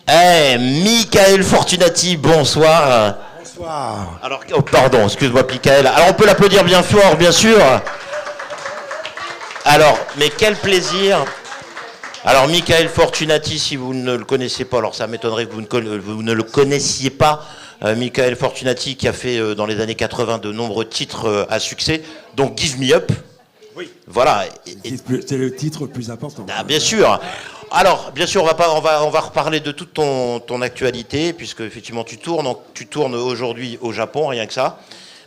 Michael Fortunati, bonsoir. Bonsoir. Alors, pardon, excuse-moi, Michael. Alors, on peut l'applaudir bien fort, bien sûr. Alors, mais quel plaisir. Alors, Michael Fortunati, si vous ne le connaissez pas, alors ça m'étonnerait que vous ne le connaissiez pas. Michael Fortunati qui a fait dans les années 80 de nombreux titres à succès, donc Give Me Up. Oui. Voilà. C'est le titre le plus important. Ah, bien sûr. Alors, bien sûr, on va reparler de toute ton actualité, puisque effectivement tu tournes aujourd'hui au Japon, rien que ça.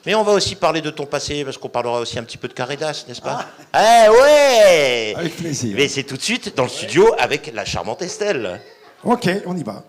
Mais on va aussi parler de ton passé, parce qu'on parlera aussi un petit peu de Caridas, n'est-ce pas ? Ouais. Avec plaisir. Mais c'est tout de suite dans le studio avec la charmante Estelle. Ok, on y va.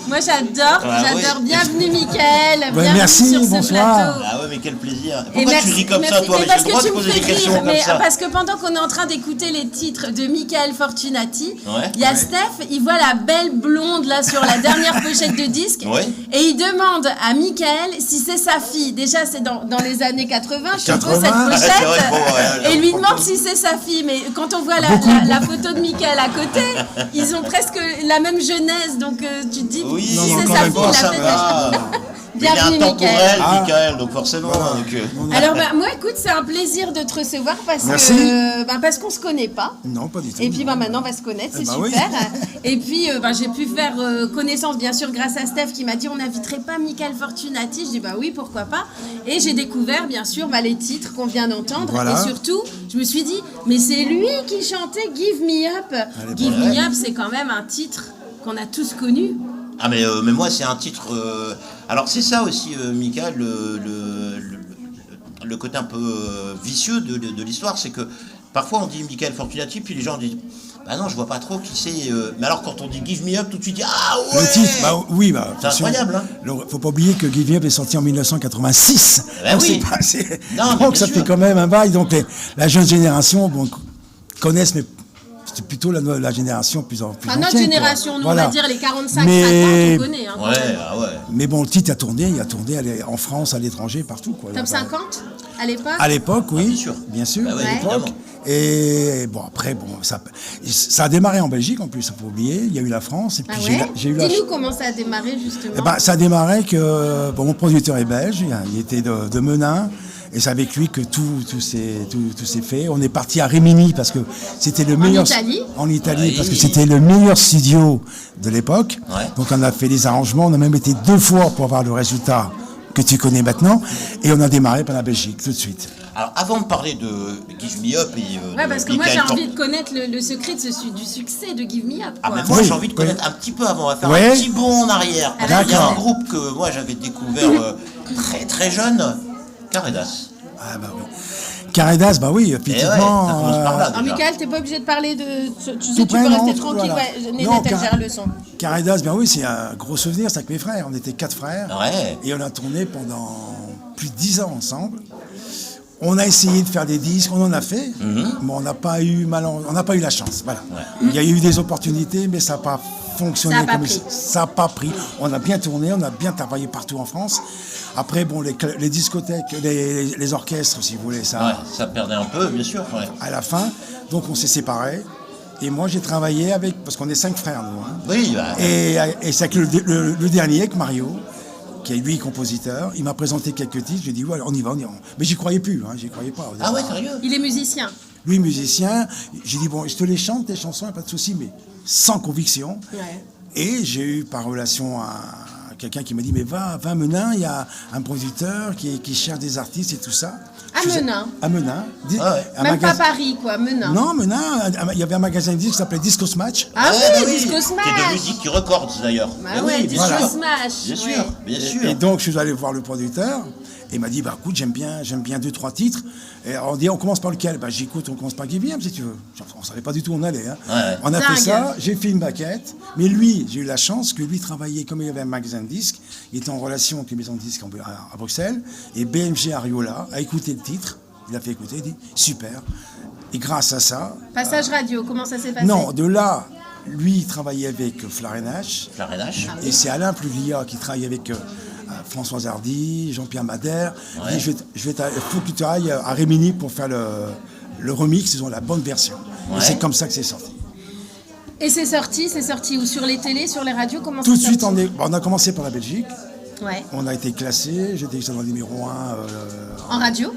Moi j'adore, oui. Bienvenue Mickaël, bienvenue merci, sur ce bonsoir. plateau. Ah ouais, mais quel plaisir. Et Pourquoi tu ris comme ça, toi? Mais parce j'ai le droit que de tu me poser des fais questions rire, comme mais ça. parce que pendant qu'on est en train d'écouter les titres de Michael Fortunati, Ouais. il y a Steph, il voit la belle blonde là sur la dernière pochette de disque, Ouais. et il demande à Michaël si c'est sa fille. Déjà c'est dans les années 80, je suppose, 80, cette c'est vrai, pochette, bon, ouais, et il lui demande si c'est sa fille. Mais quand on voit la photo de Michaël à côté, ils ont presque la même jeunesse, donc tu te dis Oui, si non, c'est quand sa même fille, pas, il a ça fait va. Il est Bienvenue intemporel, Michaël. Michael, donc forcément. Voilà. Donc, Alors moi écoute, c'est un plaisir de te recevoir parce Merci. que parce qu'on se connaît pas. Non, pas du tout. Et puis maintenant on va se connaître, c'est oui. super. Et puis j'ai pu faire connaissance bien sûr grâce à Steph qui m'a dit on n'inviterait pas Michael Fortunati. Je dis bah oui, pourquoi pas. Et j'ai découvert bien sûr les titres qu'on vient d'entendre. Voilà. Et surtout, je me suis dit mais c'est lui qui chantait Give Me Up. Give Me Up, c'est quand même un titre qu'on a tous connu. Ah mais moi c'est un titre. Alors c'est ça aussi, Michael, le côté un peu vicieux de l'histoire, c'est que parfois on dit Michael Fortunati, puis les gens disent bah non, je vois pas trop qui c'est. Mais alors quand on dit Give Me Up, tout de suite dit ah ouais. Le titre, oui, c'est attention. incroyable. Hein. Faut pas oublier que Give Me Up est sorti en 1986. Ben oui. Non, mais donc bien ça sûr. fait quand même un bail. Donc la jeune génération connaissent, mais c'est plutôt la génération plus Enfin, notre ancienne, génération, quoi. nous Voilà. on va dire les 45-50, Mais- on connaît. Hein, quand Ouais, même. ah ouais. Mais bon, le titre a tourné en France, à l'étranger, partout, quoi. Top 50 à l'époque. À l'époque, oui. bien sûr. Bien sûr, Bah ouais, à l'époque. évidemment. Et bon, après, ça a démarré en Belgique en plus, il faut oublier. Il y a eu la France. Et puis Ah ouais. j'ai eu la Dis-nous comment ça a démarré justement. Eh ben, ça a démarré que mon producteur est belge, il était de Menin, et c'est avec lui que tout s'est fait. On est parti à Rimini parce que c'était le meilleur. Italie En Italie, Oui. parce que c'était le meilleur studio de l'époque. Ouais. Donc on a fait des arrangements, on a même été 2 fois pour avoir le résultat que tu connais maintenant. Et on a démarré par la Belgique tout de suite. Alors, avant de parler de Give Me Up et Ouais, de parce que moi j'ai Michael envie de connaître le secret du succès de Give Me Up. Ah, Quoi. mais moi Oui, j'ai envie de connaître un petit peu avant. On va faire Ouais. un petit bond en arrière. Ah, Il y a un d'accord. groupe que moi j'avais découvert très très jeune, Caredas. Ah bah oui. Caredas, bah oui, Et ouais, effectivement. ça commence par là. Alors déjà. Michael, t'es pas obligé de parler de... Tu sais, Tout tu près, peux non, rester tranquille, voilà. ouais. Nénette, Non, elle gère le son. Caredas, ben oui, c'est un gros souvenir, c'est avec mes frères. On était 4 frères. Ouais. Et on a tourné pendant plus de 10 ans ensemble. On a essayé de faire des disques, on en a fait, mais on n'a pas eu la chance. Voilà. Ouais. Il y a eu des opportunités, mais ça n'a pas fonctionné Ça a pas comme pris. ça n'a pas pris. On a bien tourné, on a bien travaillé partout en France. Après, bon, les discothèques, les orchestres, si vous voulez, ça, Ouais, ça perdait un peu, bien sûr. Ouais. à la fin. Donc on s'est séparés. Et moi, j'ai travaillé avec, parce qu'on est 5 frères, nous. Hein. Oui, bah, Et c'est avec le dernier, avec Mario, qui est lui compositeur. Il m'a présenté quelques titres. J'ai dit, ouais, on y va. Mais j'y croyais plus, hein, j'y croyais pas. au ah ouais, départ. sérieux. Il est musicien. Lui, musicien. J'ai dit, bon, je te les chante, tes chansons, pas de souci, mais sans conviction. Ouais. Et j'ai eu par relation à quelqu'un qui m'a dit, mais va à Menin, il y a un producteur qui cherche des artistes et tout ça. À Je faisais- Menin. À Menin. Ah ouais. Un Même magasin- pas Paris, quoi, Menin. Non, Menin, il y avait un magasin de disques qui s'appelait Disco Smash. Ah Ouais, oui, bah Disco Qui est de Smash. musique qui records d'ailleurs. Bah Eh ouais, oui, Disco voilà. Smash. Bien sûr, ouais. bien sûr. Et donc, je suis allé voir le producteur. Et il m'a dit, bah écoute, j'aime bien 2-3 titres. Et on dit, on commence par lequel? Bah j'écoute, on commence par Give Me Up, si tu veux. On savait pas du tout où on allait. Hein. Ouais. On a Dingue. fait ça, j'ai fait une maquette. Mais lui, j'ai eu la chance que lui travaillait, comme il y avait un magasin de disques, il était en relation avec les maisons de disques à Bruxelles. Et BMG Ariola a écouté le titre. Il a fait écouter, il dit, super. Et grâce à ça, Passage radio, comment ça s'est passé? non, de là, lui, il travaillait avec Flarenache. La Renache. Et c'est Alain Pluglia qui travaille avec Françoise Hardy, Jean-Pierre Madère. Ouais. Il dit, il faut que tu ailles à Rimini pour faire le remix, ils ont la bonne version. Ouais. Et c'est comme ça que c'est sorti. Et c'est sorti où? Sur les télés, sur les radios, comment Tout de c'est suite, sorti? on a commencé par la Belgique. Ouais. On a été classé, j'étais dans le numéro 1. En radio?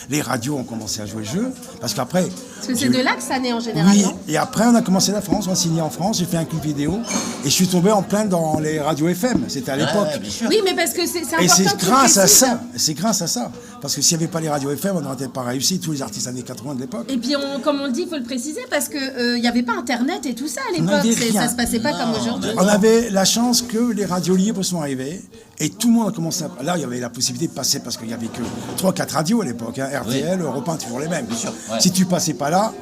Les radios ont commencé à jouer le jeu. Parce qu'après. Parce que c'est j'ai de eu- là que ça naît en général, Oui, non? et après on a commencé la France, on a signé en France, j'ai fait un clip vidéo et je suis tombé en plein dans les radios FM, c'était à l'époque. Ouais, bien sûr. Oui, mais parce que c'est important Et c'est que tu grâce à précises. ça, c'est grâce à ça. Parce que s'il n'y avait pas les radios FM, on n'aurait peut-être pas réussi, tous les artistes années 80 de l'époque. Et puis, comme on le dit, il faut le préciser, parce qu'il n'y avait pas Internet et tout ça à On l'époque. n'avait rien. Ça se passait pas comme aujourd'hui. On avait la chance que les radios libres sont arrivées et tout le monde a commencé à... Là, il y avait la possibilité de passer parce qu'il n'y avait que 3-4 radios à l'époque. Hein. RTL, Europe 1, toujours les mêmes. sûr, ouais. Si tu passais pas là...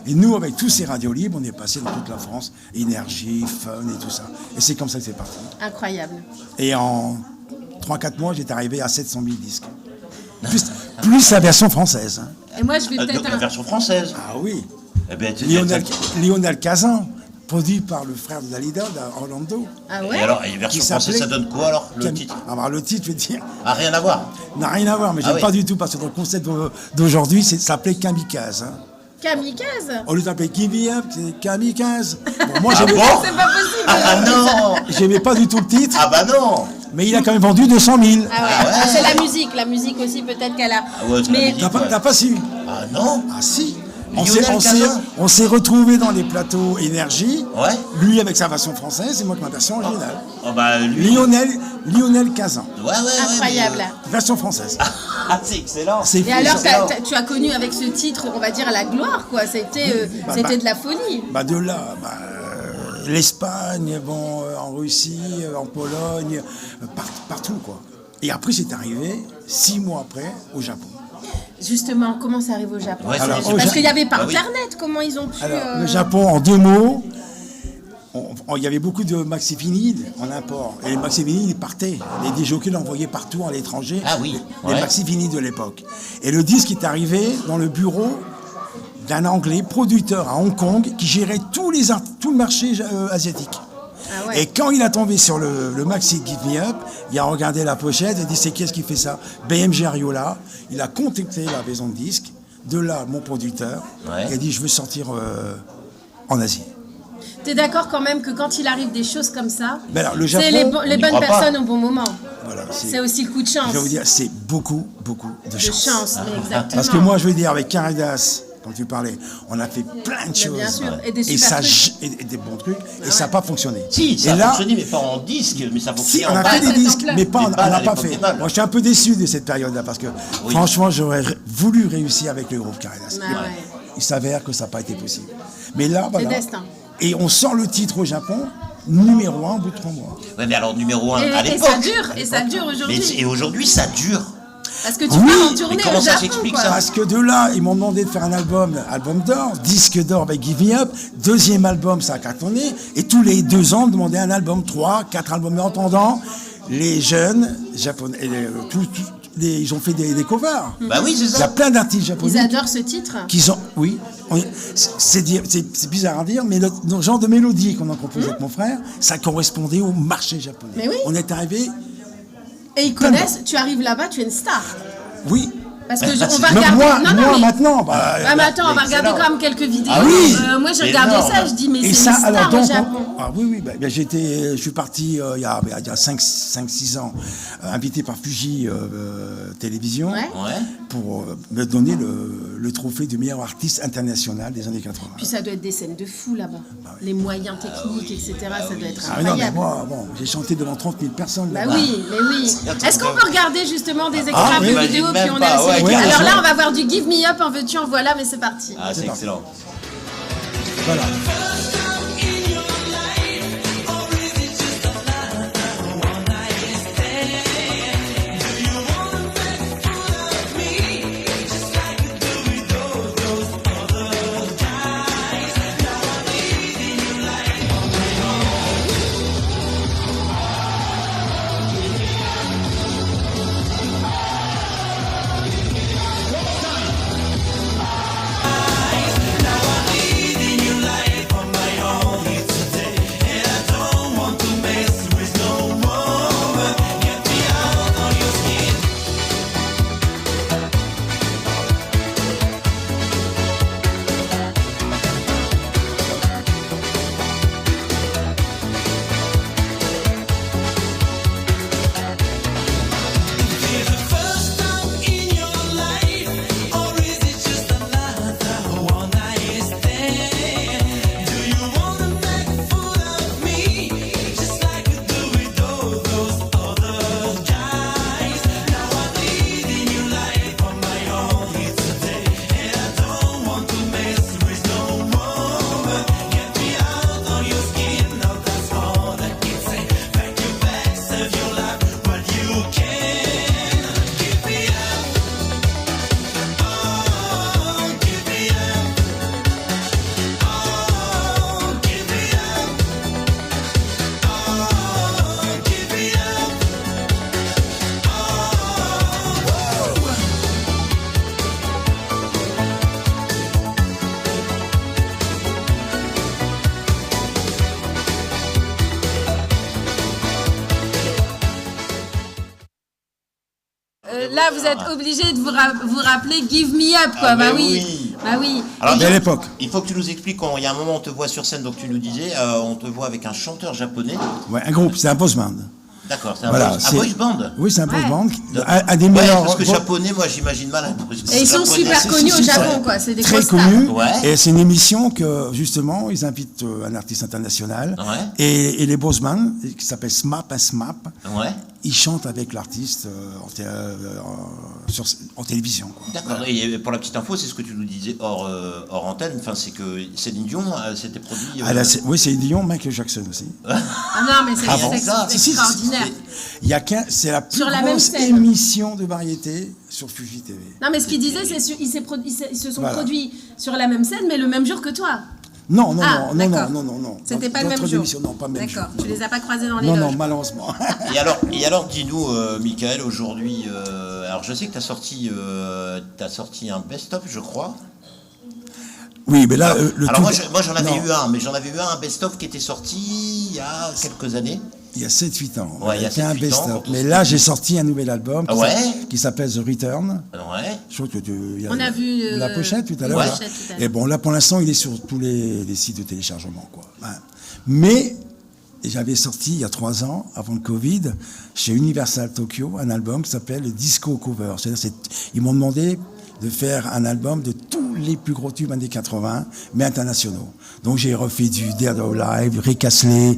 Et nous, avec tous ces radios libres, on est passé dans toute la France. Énergie, Fun et tout ça. Et c'est comme ça que c'est parti. Incroyable. Et en 3-4 mois, j'étais arrivé à 700 000 disques. Plus la version française. Hein. Et moi, je vais Donc peut-être... la version française. Ah oui. Eh ben, Lionel Kazan, produit par le frère de Dalida, Orlando. Ah Et ouais? alors, et version Qui française, ça s'appelait- donne quoi alors, le titre? Alors le titre, je vais te dire, Ah, rien à voir. n'a rien à voir, mais Ah j'aime oui. pas du tout parce que dans le concept d'aujourd'hui, ça s'appelait Kamikaze. Hein. Kamikaze? Au lieu d'appeler Give Me Up, c'est Kamikaze. Bon, moi, Ah j'aimais bon? C'est pas possible. Ah non. j'aimais pas du tout le titre, Ah bah non. mais il a quand même vendu 200 000. Ah ouais, Ah ouais. c'est la musique aussi peut-être qu'elle a. Ah ouais, c'est la mais musique. T'as pas su? Ah non. Ah si. Lionel Kazan. On s'est retrouvés dans les plateaux Énergie. Ouais. Lui avec sa version française et moi avec ma version originale. Oh bah lui. Lionel Kazan, Ouais. incroyable. version française. Ah, c'est excellent. C'est Et fou, alors, ça. tu as connu avec ce titre, on va dire, la gloire, quoi. C'était bah. de la folie. Bah de là, l'Espagne, bon, en Russie, en Pologne, partout quoi. Et après c'est arrivé 6 mois après au Japon. Justement, comment ça arrive au Japon? Ouais, Alors, Parce qu'il n'y avait pas Ah oui. Internet, comment ils ont pu... Alors le Japon en 2 mots, il y avait beaucoup de maxi vinyles en import et les maxi vinyles ils partaient. Les jockeys l'envoyaient partout à l'étranger. Ah oui, Les ouais. maxi vinyles de l'époque. Et le disque est arrivé dans le bureau d'un Anglais producteur à Hong Kong qui gérait tout le marché asiatique. Ah ouais. Et quand il a tombé sur le maxi Give Me Up, il a regardé la pochette et dit c'est qui fait ça? BMG Ariola. Il a contacté la maison de disques. De là, mon producteur, Ouais. il a dit je veux sortir en Asie. T'es d'accord quand même que quand il arrive des choses comme ça, Mais alors, le c'est Japon, les n'y bonnes croit pas. personnes au bon moment. voilà, C'est aussi le coup de chance. je vais vous dire, c'est beaucoup de De chance. chance, mais exactement. Parce que moi, je veux dire, avec Caredas, comme tu parlais. On a fait plein de choses. bien sûr, et des super ça, trucs. et des bons trucs, et ça n'a pas fonctionné. Si, ça et a là, fonctionné, mais pas en disque, mais ça si, fonctionnait on en a balle. fait des balles, disques, ça mais pas, Des on balles, n'a à pas l'époque, fait. des balles. Moi, je suis un peu déçu de cette période-là, parce que franchement, j'aurais voulu réussir avec le groupe Caredas. Ouais. Il s'avère que ça n'a pas été possible. Mais là, voilà. destin. Et on sort le titre au Japon, numéro 1 au bout de 3 mois. Ouais, mais alors numéro 1 à Et l'époque. ça dure aujourd'hui. Et aujourd'hui, ça dure. Parce que tu Oui, pars en mais tournée comment au ça Japon, s'explique, quoi. ça Parce que de là, ils m'ont demandé de faire un album d'or, disque d'or avec Give Me Up. Deuxième album, ça a cartonné. Et tous les 2 ans, on demandait un album, 3, 4 albums. Mais en attendant, les jeunes japonais, ils ont fait des covers. Bah oui, c'est Il y a ça. plein d'artistes Ils japonais adorent ce titre. qui sont, oui, c'est bizarre à dire, mais le genre de mélodie qu'on a composé avec mon frère, ça correspondait au marché japonais. Mais oui. On est arrivé, Et ils connaissent, tu arrives là-bas, tu es une star. oui. Parce que on va Mais regarder. moi mais- maintenant, Ah, mais attends, on va regarder excellent. quand même quelques vidéos. Ah oui. Moi, j'ai C'est regardé énorme. ça, je dis, mais Et c'est ça, une star alors au donc, Japon. oui, je suis parti il y a 5-6 ans, invité par Fuji Télévision Ouais. Ouais. pour me donner le trophée du meilleur artiste international des années 80. Puis ça doit être des scènes de fou là-bas. Les moyens techniques, etc. Ça doit être Ah mais non, mais incroyable. moi, bon, j'ai chanté devant 30 000 personnes. Bah là-bas. oui, mais oui. Est-ce qu'on peut regarder justement des extraits Ah, de oui. vidéos J'imagine puis on même est pas, assez ouais, éclatés. carrément. Alors là, on va voir du Give Me Up, en veux-tu, en voilà, mais c'est parti. Ah, c'est excellent. Voilà. Là, vous êtes obligé de vous rappeler Give Me Up, quoi. Ah, Bah mais oui. oui. Bah oui. Alors, Belle époque. il faut que tu nous expliques, il y a un moment, on te voit sur scène, donc tu nous disais, on te voit avec un chanteur japonais. Ouais, un groupe, c'est un boss band. D'accord, c'est un, Voilà, boys, un c'est- boys band. Oui, c'est un boss Ouais. band. Un des Ouais, meilleurs. parce que japonais, moi j'imagine mal un boys band. Et ils sont japonais. super connus au si, Japon, c'est quoi. C'est des très grosses stars. connu. Ouais. Et c'est une émission que, justement, ils invitent un artiste international. Ouais. Et les boss bands, qui s'appelle SMAP, Ouais, ils chantent avec l'artiste en télévision. Quoi. d'accord. Et pour la petite info, c'est ce que tu nous disais hors antenne, enfin, c'est que Céline Dion s'était produit. Oui, c'est Lyon, Michael Jackson aussi. Ah non, mais c'est Ah bon, c'est ça, extraordinaire. Il y a c'est la plus Sur la même grosse scène. émission de variété sur Fuji TV. Non, mais ce qu'il disait, c'est qu'ils se sont Voilà. produits sur la même scène, mais le même jour que toi. Non. D'accord. Non. C'était pas le D'autres même jour. émissions, non, pas le même jour. D'accord. Tu les as pas croisés dans les Non, loges. non, malheureusement. Et alors dis-nous, Michael, aujourd'hui, alors je sais que tu as sorti un best-of, je crois. Oui, mais là, le Alors tout- moi j'en avais non, eu un, mais j'en avais eu un best-of qui était sorti il y a quelques années. Il y a 7-8 ans. Ouais, il y a J'ai fait un 7-8 ans, best-of. quand on Mais s'est là, dit- j'ai sorti un nouvel album Ah ouais qui s'appelle The Return. Ouais. Je trouve que On a vu la pochette tout à l'heure. la là. pochette tout à l'heure. Et bon, là, pour l'instant, il est sur tous les sites de téléchargement. Quoi. Ouais. Mais j'avais sorti, il y a 3 ans, avant le Covid, chez Universal Tokyo, un album qui s'appelle Disco Cover. C'est-à-dire, ils m'ont demandé de faire un album de tous les plus gros tubes années 80, mais internationaux. Donc j'ai refait du Dead or Alive, Rick Astley,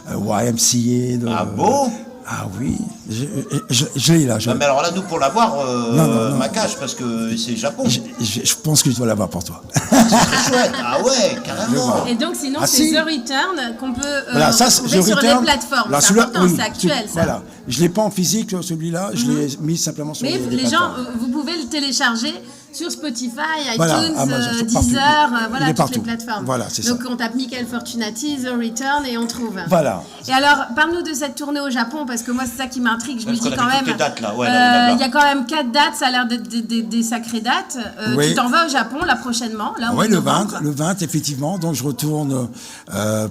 YMCA. Ah bon? Ah oui, je l'ai là. Non, mais alors là, nous, pour l'avoir, non. ma cache, parce que c'est Japon. Je pense que je dois l'avoir pour toi. C'est très chouette. Ah ouais, carrément. Et donc sinon Ah, c'est si. The Return qu'on peut Voilà, ça, trouver The sur Return, les plateformes. là, C'est celui-là, important, oui, c'est actuel ça. Voilà, je l'ai pas en physique celui-là, je l'ai mis simplement sur Mais les les gens, plateformes. vous pouvez le télécharger sur Spotify, Voilà, iTunes, Amazon, partout. Deezer, Il voilà, est toutes partout. les plateformes. Voilà, c'est Donc ça. on tape Michael Fortunati, The Return et on trouve. Voilà. Et alors, parle-nous de cette tournée au Japon, parce que moi c'est ça qui m'intrigue, je me Parce dis qu'on a quand vu toutes même. les dates, là. Ouais, là. Il y a quand même 4 dates, ça a l'air d'être des sacrées dates. Oui. Tu t'en vas au Japon là prochainement, là, au Oui, mois de le novembre. 20, effectivement. Donc je retourne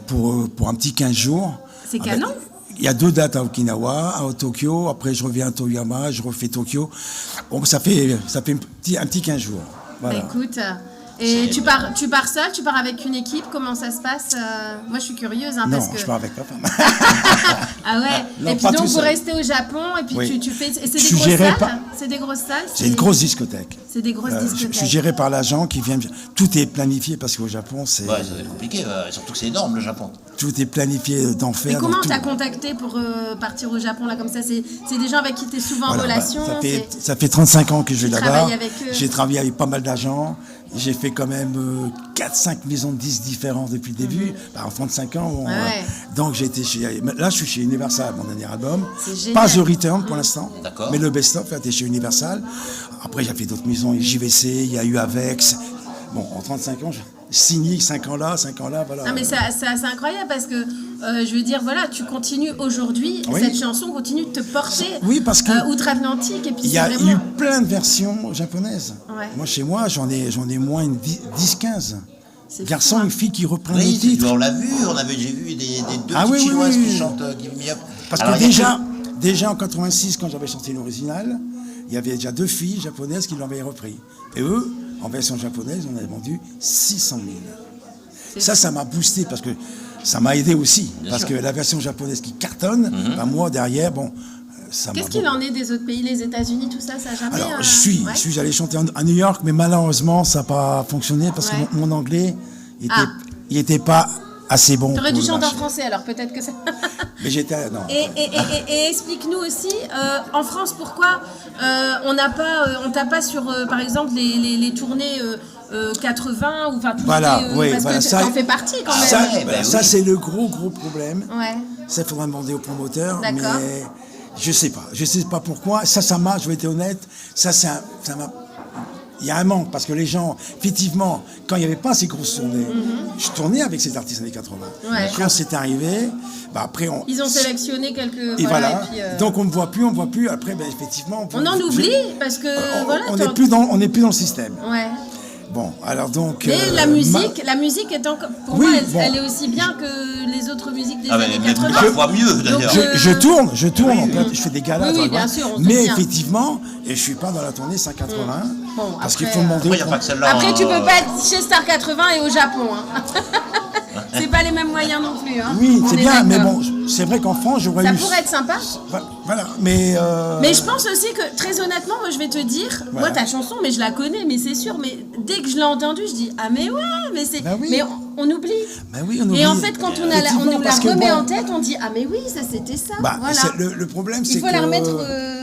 pour un petit 15 jours. C'est canon. Il y a 2 dates à Okinawa, à Tokyo. Après, je reviens à Toyama, je refais Tokyo. Bon, ça fait un petit 15 jours. Voilà. Bah, écoute, et tu pars seul, tu pars avec une équipe, comment ça se passe? Moi je suis curieuse Non, parce que... je pars avec ma femme. Ah ouais, Non, et puis pas donc tout vous seul. restez au Japon et puis Oui. tu fais... Et c'est Je des suis grosses géré salles? par- C'est des grosses salles? C'est une grosse discothèque. C'est des grosses Je discothèques. suis géré par l'agent qui vient. Tout est planifié parce qu'au Japon, c'est Ouais, ça va être compliqué, surtout que c'est énorme, le Japon. tout est planifié d'enfer. Et comment donc t'as tout. contacté pour partir au Japon là comme ça? C'est des gens avec qui t'es souvent Voilà, en relation? bah, c'est- ça fait 35 ans que je vais Tu là-bas. travailles avec eux. J'ai travaillé avec pas mal d'agents. J'ai fait quand même 4-5 maisons de disques différentes depuis le début. Bah, en 35 ans. Bon, Ouais. donc j'ai été là, je suis chez Universal, mon dernier album. C'est génial. Pas The Return pour l'instant. D'accord. Mais le best-of, là, t'es chez Universal. Après, j'ai fait d'autres maisons. JVC, il y a eu Avex. Bon, en 35 ans, j'ai signé 5 ans là, voilà. Non mais c'est assez incroyable parce que je veux dire voilà tu continues aujourd'hui, Oui. cette chanson continue de te porter Oui, parce que outre-Atlantique et puis il y c'est a vraiment... eu plein de versions japonaises. Ouais. Moi, chez moi, j'en ai moins une 10-15. C'est Garçons fou, hein. et filles qui reprennent les Oui, titres. on l'a vu, j'ai vu des 2 Ah petites oui, oui, chinoises oui, qui oui. chantent Give Me Up. Parce Alors, que il y a déjà en 86, quand j'avais chanté l'original, il y avait déjà 2 filles japonaises qui l'avaient repris. Et eux, en version japonaise, on avait vendu 600 000. Ça m'a boosté parce que ça m'a aidé aussi. Parce que la version japonaise qui cartonne, ben moi derrière, bon, ça m'a Qu'est-ce qu'il en est des autres pays, les États-Unis, tout ça, ça a jamais... Alors, ouais. je suis allé chanter à New York, mais malheureusement, ça n'a pas fonctionné parce Ouais. que mon anglais, il Ah. était pas assez bon. T'aurais pour dû le chanter en marché. français alors, peut-être que ça... Mais j'étais. Non. Et explique-nous aussi, en France, pourquoi on t'a pas sur, par exemple, les tournées 80 ou enfin tout Voilà, ce qui est, oui, parce voilà, que ça- t'en fais partie quand même. Ça, ouais, ben ça oui. c'est le gros problème. Ouais. Ça, il faudra demander au promoteur. D'accord. Mais je sais pas. Je sais pas pourquoi. Ça marche, je vais être honnête. Ça m'a. Il y a un manque parce que les gens, effectivement, quand il n'y avait pas ces grosses tournées, je tournais avec ces artistes années 80. Ouais. Quand c'est arrivé, bah après on. Ils ont sélectionné quelques... Et voilà. et puis, Donc on ne voit plus. Après, ben, effectivement. on en oublie parce que voilà. On n'est plus dans le système. Ouais. Bon, alors donc. Mais la musique est encore, pour Oui, moi, bon. elle est aussi bien que les autres musiques des Ah, mais années même 80. parfois mieux, d'ailleurs. Donc, Je tourne, en fait, je fais des galas, Oui, oui, tu vois, bien sûr, on se mais souvient. effectivement, et je suis pas dans la tournée 180, Bon, parce après, qu'il faut demander Après, il n'y a pas que celle-là. Après, tu hein. peux pas être chez Star 80 et au Japon. Hein. C'est pas les mêmes moyens non plus. Hein. Oui, On c'est est bien, mais d'accord. bon, c'est vrai qu'en France, j'aurais Ça eu. pourrait être sympa. Voilà, mais. Mais je pense aussi que, très honnêtement, moi, je vais te dire, moi, ta chanson, mais je la connais, mais c'est sûr, mais dès que je l'ai entendue, je dis, ah, mais ouais, mais c'est. Bah oui. Mais on oublie. Ben oui, on oublie. Et en fait, quand on Effectivement, nous la parce que remet bon, en tête, on dit, ah, mais oui, ça, c'était ça. bah, voilà. le problème, c'est Il que. faut la remettre,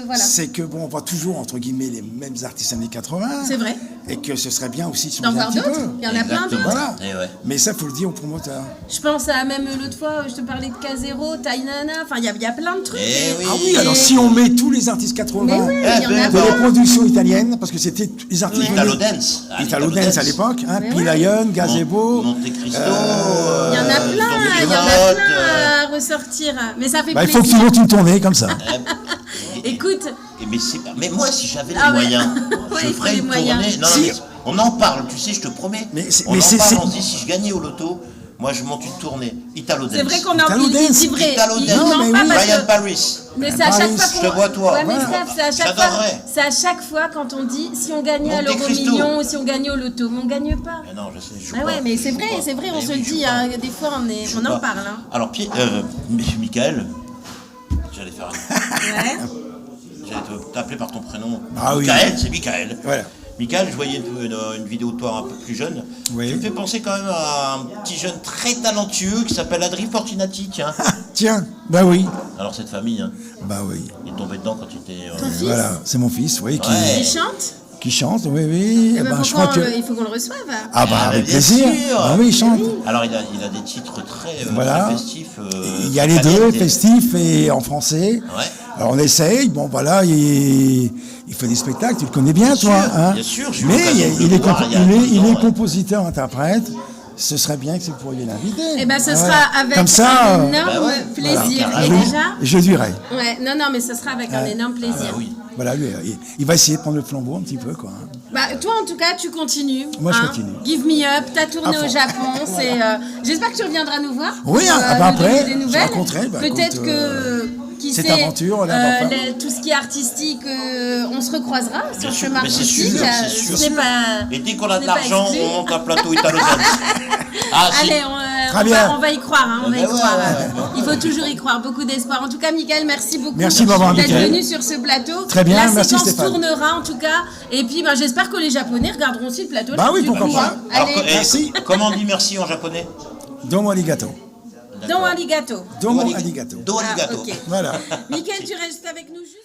voilà. C'est que, bon, on voit toujours, entre guillemets, les mêmes artistes années 80. C'est vrai. Et que ce serait bien aussi de D'en changer un voir petit d'autres. peu. Il y en a plein d'autres. Voilà. Et ouais. Mais ça, faut le dire au promoteur. Je pense à même l'autre fois, je te parlais de Casero, Tainana, enfin, il y a plein de trucs. Eh oui. Ah oui, alors si on met tous les artistes 80. Mais oui, il y en a de ben, les plein. productions italiennes, parce que c'était les artistes. Italo Dance. Ah, Italo Dance à l'époque, hein, Mais Pilayon, Gazebo. Monte Cristo. Il y en a plein, il y en a plein à ressortir. Mais ça fait Bah, il faut que tu plaisir. montes une tournée comme ça. Écoute, Mais moi, si j'avais les Ah ouais. moyens, Ouais, je il faut ferais les une moyens. tournée. Non, Si. mais on en parle, tu sais, je te promets. Mais c'est- on mais en c'est- parle, c'est- on se dit, si je gagnais au loto, moi, je monte une tournée. Italo Dance. c'est vrai qu'on a Italo envie, il Dance. dit vrai. Italo Il Dance. ment Non, mais pas oui. parce Brian que... Paris. Mais c'est à chaque Paris, fois je te vois, toi. Ouais, mais Voilà. Steph, c'est à chaque fois. J'adorerais. C'est à chaque fois quand on dit si on gagnait à Monte Cristo. l'euro-million ou si on gagnait au loto. Mais on gagne pas. Mais non, je sais, je joue Ah ouais, pas, mais je c'est joue vrai, pas. on Mais se oui, le je dit, joue hein, pas. des fois Je joue on en pas. parle. Hein. Alors, Michael, j'allais faire Ouais. J'allais t'appeler par ton prénom. Ah oui. Michael, c'est Michael. Voilà. Michael, je voyais une vidéo de toi un peu plus jeune. Oui. Tu me fais penser quand même à un petit jeune très talentueux qui s'appelle Adri Fortunati, tiens. Tiens, bah oui. Alors cette famille, hein, Bah oui. il est tombé dedans quand tu étais... Ton fils Voilà, c'est mon fils, oui, qui chante. qui chante, oui, oui. Eh ben, Ben, je crois que... il faut qu'on le reçoive. Ah bah avec bien plaisir. sûr. Ah oui, il chante. Alors il a des titres très, Voilà. très festifs. Il y a les deux, caliente. festifs et en français. Ouais. Alors on essaye, bon voilà, il fait des spectacles, tu le connais bien, toi. sûr, Hein. bien sûr, j'ai eu Mais l'occasion de il le est, voir il y a il 2 ans, est ouais. compositeur-interprète. Ce serait bien que vous pourriez l'inviter. Eh ben, ce Ah sera ouais. avec Comme ça, un énorme bah ouais, plaisir. voilà, Et carrément. déjà, je dirais. ouais, non, mais ce sera avec un énorme plaisir. Ah oui. Voilà, lui, il va essayer de prendre le flambeau un petit peu, quoi. Bah, toi, en tout cas, tu continues. Moi, je continue. Give me up. T'as tourné À au fond. Japon. J'espère que tu reviendras nous voir. Oui, pour, ah bah nous donner après, des je nouvelles. raconterai, bah, Peut-être écoute, que. Qui cette sait, aventure, on la voit pas. tout ce qui est artistique, on se recroisera sur Bien le sûr, chemin mais c'est artistique. sûr, c'est sûr. Ce n'est pas. Et dès qu'on a ce de n'est pas l'argent, exclu. on monte un plateau italo-zen. Ah si. Allez, Très bien. on va y croire, hein, on va y Eh ben ouais, croire. ouais. Il faut toujours y croire, beaucoup d'espoir. En tout cas, Michael, merci beaucoup Merci de m'avoir d'être invité. venu sur ce plateau. Très bien, La merci séquence Stéphane. tournera en tout cas. Et puis, ben, j'espère que les Japonais regarderont aussi le plateau. Bah oui, du pourquoi coup, pas. hein. Alors, Allez, Merci. comment on dit merci en japonais? Domo arigato. don arigato. Domo arigato. Do arigato. Ah, ok. Voilà. Michael, tu restes avec nous juste.